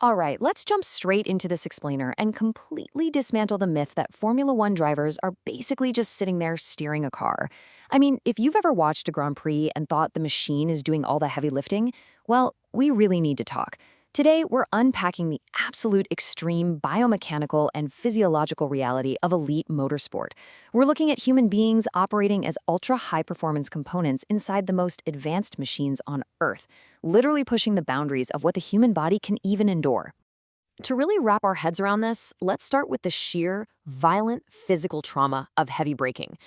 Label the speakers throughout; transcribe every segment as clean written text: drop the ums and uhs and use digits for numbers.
Speaker 1: All right, let's jump straight into this explainer and completely dismantle the myth that Formula One drivers are basically just sitting there steering a car. I mean, if you've ever watched a Grand Prix and thought the machine is doing all the heavy lifting, well, we really need to talk. Today, we're unpacking the absolute extreme biomechanical and physiological reality of elite motorsport. We're looking at human beings operating as ultra high performance components inside the most advanced machines on Earth, literally pushing the boundaries of what the human body can even endure. To really wrap our heads around this, let's start with the sheer, violent physical trauma of heavy braking.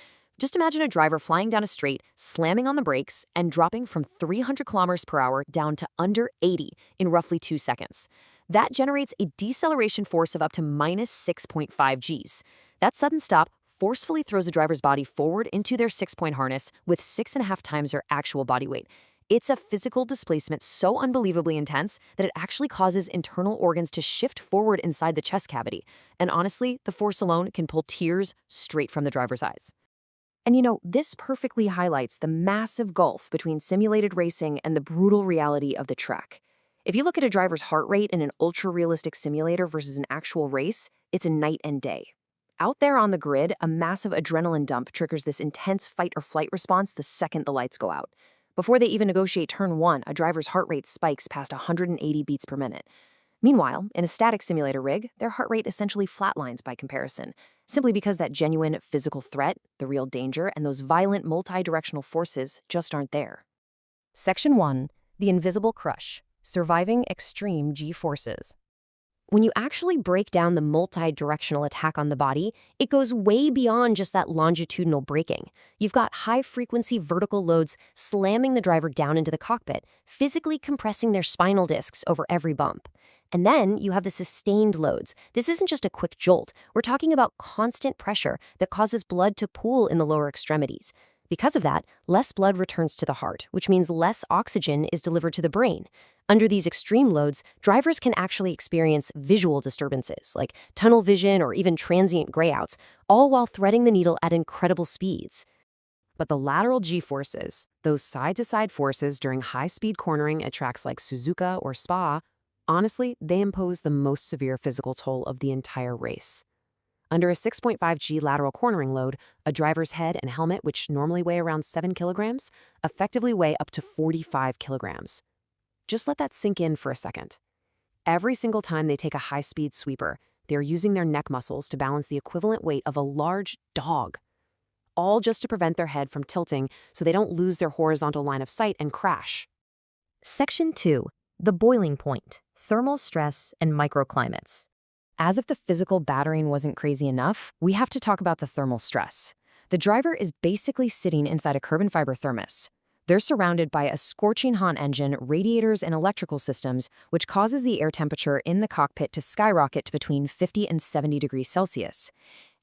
Speaker 1: Just imagine a driver flying down a straight, slamming on the brakes, and dropping from 300 kilometers per hour down to under 80 in roughly 2 seconds. That generates a deceleration force of up to minus 6.5 Gs. That sudden stop forcefully throws a driver's body forward into their 6-point harness with 6.5 times their actual body weight. It's a physical displacement so unbelievably intense that it actually causes internal organs to shift forward inside the chest cavity. And honestly, the force alone can pull tears straight from the driver's eyes. And this perfectly highlights the massive gulf between simulated racing and the brutal reality of the track. If you look at a driver's heart rate in an ultra-realistic simulator versus an actual race, it's a night and day. Out there on the grid, a massive adrenaline dump triggers this intense fight-or-flight response the second the lights go out. Before they even negotiate turn one, a driver's heart rate spikes past 180 beats per minute. Meanwhile, in a static simulator rig, their heart rate essentially flatlines by comparison, simply because that genuine physical threat, the real danger, and those violent multi-directional forces just aren't there. Section 1. The Invisible Crush. Surviving Extreme G-Forces. When you actually break down the multi-directional attack on the body, it goes way beyond just that longitudinal braking. You've got high-frequency vertical loads slamming the driver down into the cockpit, physically compressing their spinal discs over every bump. And then you have the sustained loads. This isn't just a quick jolt. We're talking about constant pressure that causes blood to pool in the lower extremities. Because of that, less blood returns to the heart, which means less oxygen is delivered to the brain. Under these extreme loads, drivers can actually experience visual disturbances, like tunnel vision or even transient grayouts, all while threading the needle at incredible speeds. But the lateral G-forces, those side-to-side forces during high-speed cornering at tracks like Suzuka or Spa, honestly, they impose the most severe physical toll of the entire race. Under a 6.5 G lateral cornering load, a driver's head and helmet, which normally weigh around 7 kilograms, effectively weigh up to 45 kilograms. Just let that sink in for a second. Every single time they take a high-speed sweeper, they're using their neck muscles to balance the equivalent weight of a large dog, all just to prevent their head from tilting so they don't lose their horizontal line of sight and crash. Section 2. The Boiling Point. Thermal stress and microclimates. As if the physical battering wasn't crazy enough, we have to talk about the thermal stress. The driver is basically sitting inside a carbon fiber thermos. They're surrounded by a scorching hot engine, radiators, and electrical systems, which causes the air temperature in the cockpit to skyrocket to between 50 and 70 degrees Celsius.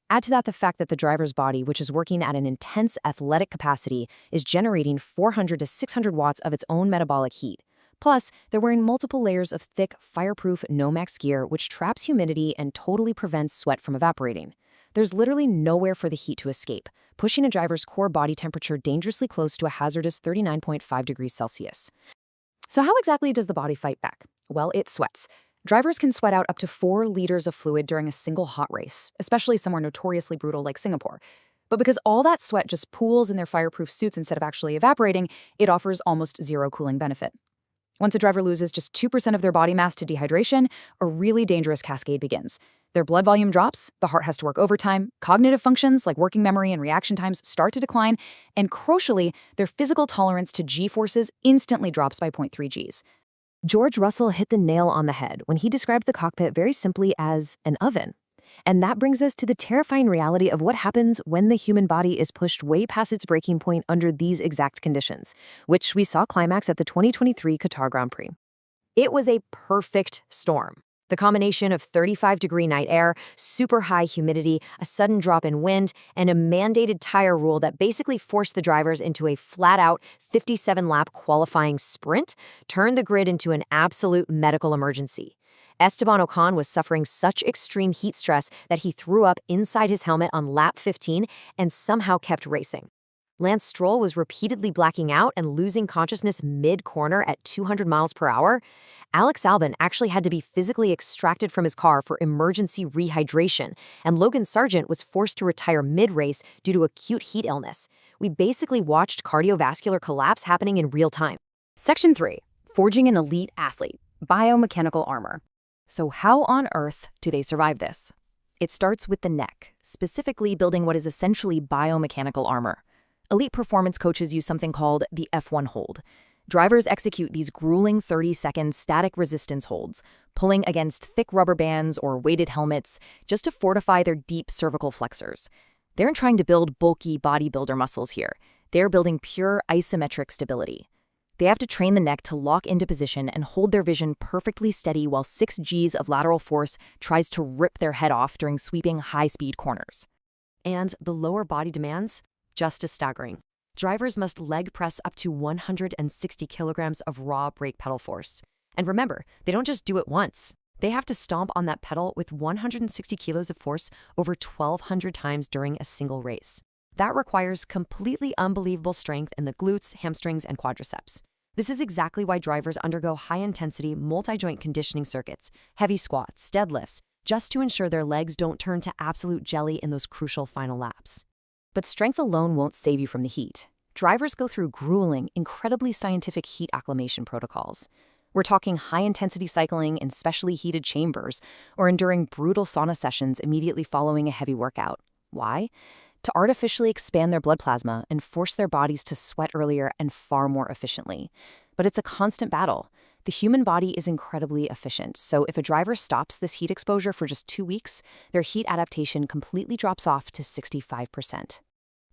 Speaker 1: Add to that the fact that the driver's body, which is working at an intense athletic capacity, is generating 400 to 600 watts of its own metabolic heat. Plus, they're wearing multiple layers of thick, fireproof Nomex gear which traps humidity and totally prevents sweat from evaporating. There's literally nowhere for the heat to escape, pushing a driver's core body temperature dangerously close to a hazardous 39.5 degrees Celsius. So how exactly does the body fight back? Well, it sweats. Drivers can sweat out up to 4 liters of fluid during a single hot race, especially somewhere notoriously brutal like Singapore. But because all that sweat just pools in their fireproof suits instead of actually evaporating, it offers almost zero cooling benefit. Once a driver loses just 2% of their body mass to dehydration, a really dangerous cascade begins. Their blood volume drops, the heart has to work overtime, cognitive functions like working memory and reaction times start to decline, and crucially, their physical tolerance to G-forces instantly drops by 0.3 Gs. George Russell hit the nail on the head when he described the cockpit very simply as an oven. And that brings us to the terrifying reality of what happens when the human body is pushed way past its breaking point under these exact conditions, which we saw climax at the 2023 Qatar Grand Prix. It was a perfect storm. The combination of 35-degree night air, super high humidity, a sudden drop in wind, and a mandated tire rule that basically forced the drivers into a flat-out 57-lap qualifying sprint turned the grid into an absolute medical emergency. Esteban Ocon was suffering such extreme heat stress that he threw up inside his helmet on lap 15 and somehow kept racing. Lance Stroll was repeatedly blacking out and losing consciousness mid-corner at 200 miles per hour. Alex Albon actually had to be physically extracted from his car for emergency rehydration, and Logan Sargent was forced to retire mid-race due to acute heat illness. We basically watched cardiovascular collapse happening in real time. Section 3. Forging an elite athlete. Biomechanical armor. So how on earth do they survive this? It starts with the neck, specifically building what is essentially biomechanical armor. Elite performance coaches use something called the F1 hold. Drivers execute these grueling 30-second static resistance holds, pulling against thick rubber bands or weighted helmets just to fortify their deep cervical flexors. They aren't trying to build bulky bodybuilder muscles here. They're building pure isometric stability. They have to train the neck to lock into position and hold their vision perfectly steady while 6 Gs of lateral force tries to rip their head off during sweeping high-speed corners. And the lower body demands? Just as staggering. Drivers must leg press up to 160 kilograms of raw brake pedal force. And remember, they don't just do it once. They have to stomp on that pedal with 160 kilos of force over 1,200 times during a single race. That requires completely unbelievable strength in the glutes, hamstrings, and quadriceps. This is exactly why drivers undergo high-intensity, multi-joint conditioning circuits, heavy squats, deadlifts, just to ensure their legs don't turn to absolute jelly in those crucial final laps. But strength alone won't save you from the heat. Drivers go through grueling, incredibly scientific heat acclimation protocols. We're talking high-intensity cycling in specially heated chambers or enduring brutal sauna sessions immediately following a heavy workout. Why? To artificially expand their blood plasma and force their bodies to sweat earlier and far more efficiently. But it's a constant battle. The human body is incredibly efficient, so if a driver stops this heat exposure for just 2 weeks, their heat adaptation completely drops off to 65%.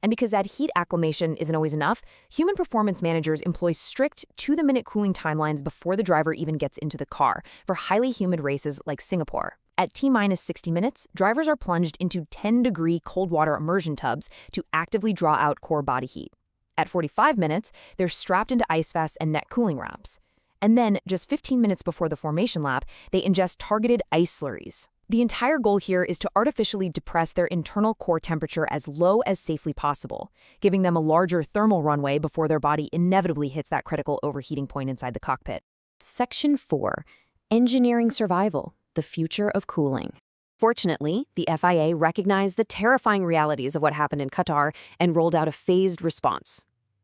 Speaker 1: And because that heat acclimation isn't always enough, human performance managers employ strict to-the-minute cooling timelines before the driver even gets into the car for highly humid races like Singapore. At T-minus 60 minutes, drivers are plunged into 10-degree cold water immersion tubs to actively draw out core body heat. At 45 minutes, they're strapped into ice vests and neck cooling wraps. And then, just 15 minutes before the formation lap, they ingest targeted ice slurries. The entire goal here is to artificially depress their internal core temperature as low as safely possible, giving them a larger thermal runway before their body inevitably hits that critical overheating point inside the cockpit. Section 4. Engineering Survival, the Future of Cooling. Fortunately, the FIA recognized the terrifying realities of what happened in Qatar and rolled out a phased response.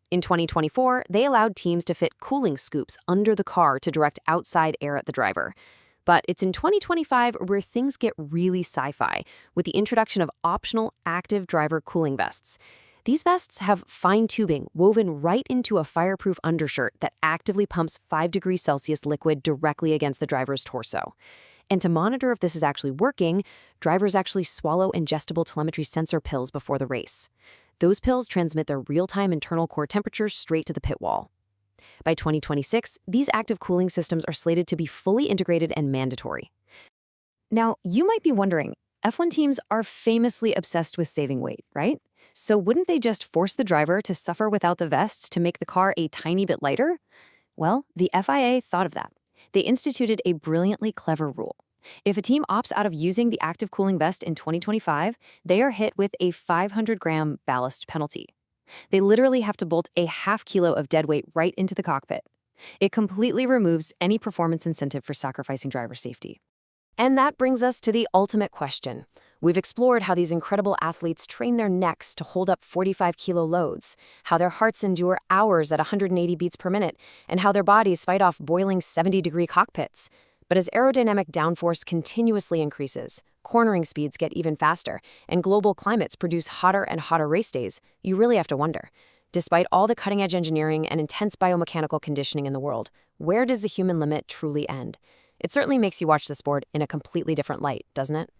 Speaker 1: In 2024, they allowed teams to fit cooling scoops under the car to direct outside air at the driver. But it's in 2025 where things get really sci-fi, with the introduction of optional active driver cooling vests. These vests have fine tubing woven right into a fireproof undershirt that actively pumps 5 degrees Celsius liquid directly against the driver's torso. And to monitor if this is actually working, drivers actually swallow ingestible telemetry sensor pills before the race. Those pills transmit their real-time internal core temperatures straight to the pit wall. By 2026, these active cooling systems are slated to be fully integrated and mandatory. Now, you might be wondering, F1 teams are famously obsessed with saving weight, right? So wouldn't they just force the driver to suffer without the vests to make the car a tiny bit lighter? Well, the FIA thought of that. They instituted a brilliantly clever rule. If a team opts out of using the active cooling vest in 2025, they are hit with a 500-gram ballast penalty. They literally have to bolt a half kilo of dead weight right into the cockpit. It completely removes any performance incentive for sacrificing driver safety. And that brings us to the ultimate question. We've explored how these incredible athletes train their necks to hold up 45-kilo loads, how their hearts endure hours at 180 beats per minute, and how their bodies fight off boiling 70-degree cockpits. But as aerodynamic downforce continuously increases, cornering speeds get even faster, and global climates produce hotter and hotter race days, you really have to wonder, despite all the cutting-edge engineering and intense biomechanical conditioning in the world, where does the human limit truly end? It certainly makes you watch the sport in a completely different light, doesn't it?